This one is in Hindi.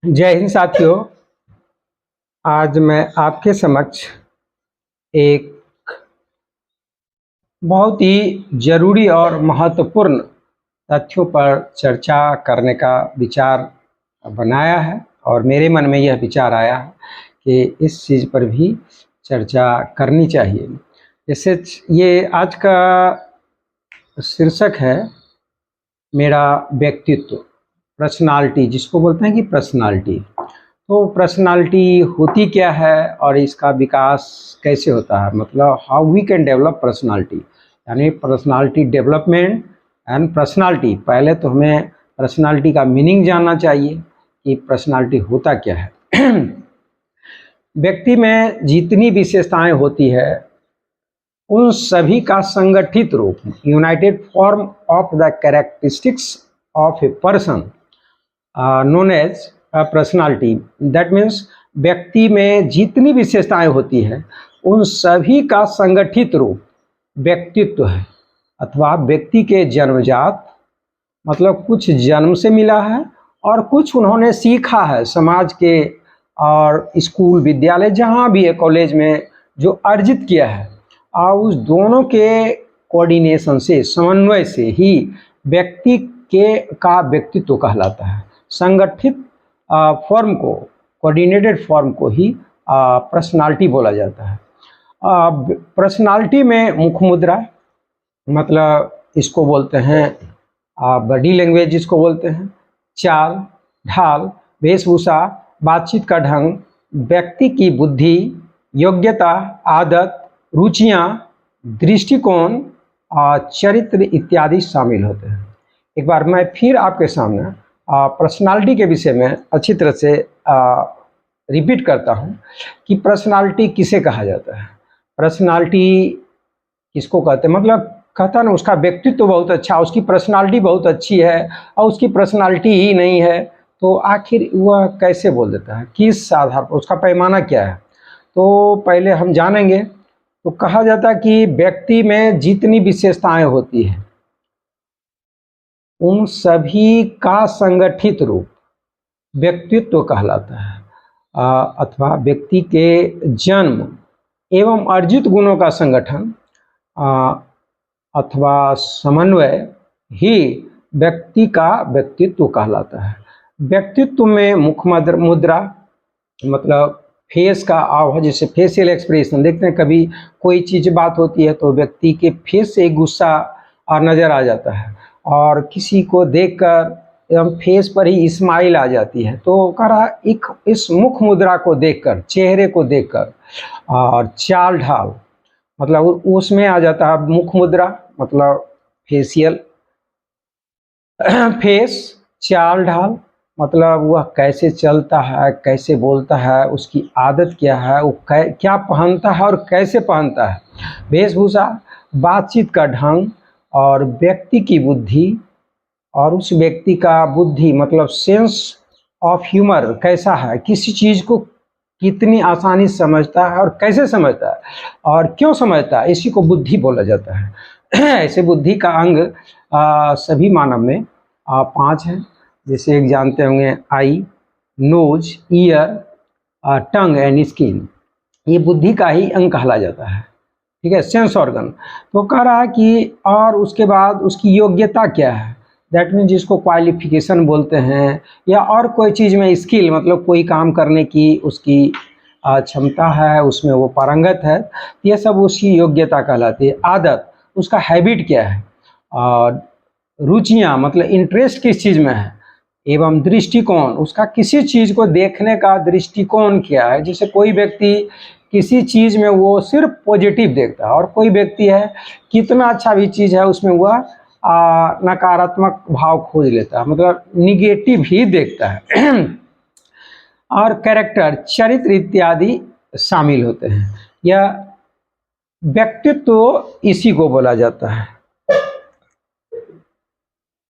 जय हिंद साथियों। आज मैं आपके समक्ष एक बहुत ही जरूरी और महत्वपूर्ण तथ्यों पर चर्चा करने का विचार बनाया है और मेरे मन में यह विचार आया है कि इस चीज़ पर भी चर्चा करनी चाहिए। जैसे ये आज का शीर्षक है मेरा व्यक्तित्व, पर्सनालिटी, जिसको बोलते हैं कि पर्सनालिटी। तो पर्सनालिटी होती क्या है और इसका विकास कैसे होता है, मतलब how we can develop personality, यानी पर्सनालिटी डेवलपमेंट एंड पर्सनालिटी। पहले तो हमें पर्सनालिटी का मीनिंग जानना चाहिए कि पर्सनालिटी होता क्या है। व्यक्ति में जितनी विशेषताएं होती है उन सभी का संगठित रूप, united form of the characteristics of a person known as personality. That means व्यक्ति में जितनी विशेषताएं होती है उन सभी का संगठित रूप व्यक्तित्व है, अथवा व्यक्ति के जन्मजात, मतलब कुछ जन्म से मिला है और कुछ उन्होंने सीखा है समाज के और स्कूल विद्यालय जहाँ भी है, कॉलेज में जो अर्जित किया है, और उस दोनों के कोऑर्डिनेशन से, समन्वय से ही व्यक्ति का व्यक्तित्व कहलाता है। संगठित फॉर्म को, कोऑर्डिनेटेड फॉर्म को ही पर्सनालिटी बोला जाता है। पर्सनालिटी में मुख मुद्रा, मतलब इसको बोलते हैं बॉडी लैंग्वेज, जिसको बोलते हैं चाल ढाल, वेशभूषा, बातचीत का ढंग, व्यक्ति की बुद्धि, योग्यता, आदत, रुचियाँ, दृष्टिकोण और चरित्र इत्यादि शामिल होते हैं। एक बार मैं फिर आपके सामने पर्सनालिटी के विषय में अच्छी तरह से रिपीट करता हूँ कि पर्सनालिटी किसे कहा जाता है। पर्सनालिटी किसको कहते हैं, मतलब कहता ना उसका व्यक्तित्व बहुत अच्छा, उसकी पर्सनालिटी बहुत अच्छी है और उसकी पर्सनालिटी ही नहीं है, तो आखिर वह कैसे बोल देता है, किस आधार पर, उसका पैमाना क्या है। तो पहले हम जानेंगे। तो कहा जाता है कि व्यक्ति में जितनी विशेषताएं होती है उन सभी का संगठित रूप व्यक्तित्व कहलाता है, अथवा व्यक्ति के जन्म एवं अर्जित गुणों का संगठन अथवा समन्वय ही व्यक्ति का व्यक्तित्व कहलाता है। व्यक्तित्व में मुख मुद्रा, मतलब फेस का आवाज, जैसे फेशियल एक्सप्रेशन देखते हैं, कभी कोई चीज़ बात होती है तो व्यक्ति के फेस से गुस्सा नज़र आ जाता है और किसी को देखकर एवं फेस पर ही स्माइल आ जाती है। तो कह रहा एक इस मुख मुद्रा को देखकर, चेहरे को देखकर, और चाल ढाल, मतलब उसमें आ जाता है मुख मुद्रा, मतलब फेशियल फेस, चाल ढाल, मतलब वह कैसे चलता है, कैसे बोलता है, उसकी आदत क्या है, वो क्या पहनता है और कैसे पहनता है, वेशभूषा, बातचीत का ढंग, और व्यक्ति की बुद्धि, और उस व्यक्ति का बुद्धि मतलब सेंस ऑफ ह्यूमर कैसा है, किसी चीज़ को कितनी आसानी से समझता है और कैसे समझता है और क्यों समझता है, इसी को बुद्धि बोला जाता है। ऐसे बुद्धि का अंग सभी मानव में 5 हैं। जैसे एक जानते होंगे eye, nose, ear, tongue and skin, ये बुद्धि का ही अंग कहला जाता है, ठीक है, सेंस ऑर्गन। तो कह रहा है कि और उसके बाद उसकी योग्यता क्या है, दैट मीन जिसको क्वालिफिकेशन बोलते हैं, या और कोई चीज़ में स्किल, मतलब कोई काम करने की उसकी क्षमता है, उसमें वो पारंगत है, ये सब उसकी योग्यता कहलाती है। आदत, उसका हैबिट क्या है, और रुचियाँ, मतलब इंटरेस्ट किस चीज़ में है, एवं दृष्टिकोण, उसका किसी चीज़ को देखने का दृष्टिकोण क्या है। जैसे कोई व्यक्ति किसी चीज़ में वो सिर्फ पॉजिटिव देखता है और कोई व्यक्ति है कितना अच्छा भी चीज़ है उसमें वह नकारात्मक भाव खोज लेता है, मतलब निगेटिव ही देखता है। और कैरेक्टर, चरित्र इत्यादि शामिल होते हैं। यह व्यक्तित्व इसी को बोला जाता है।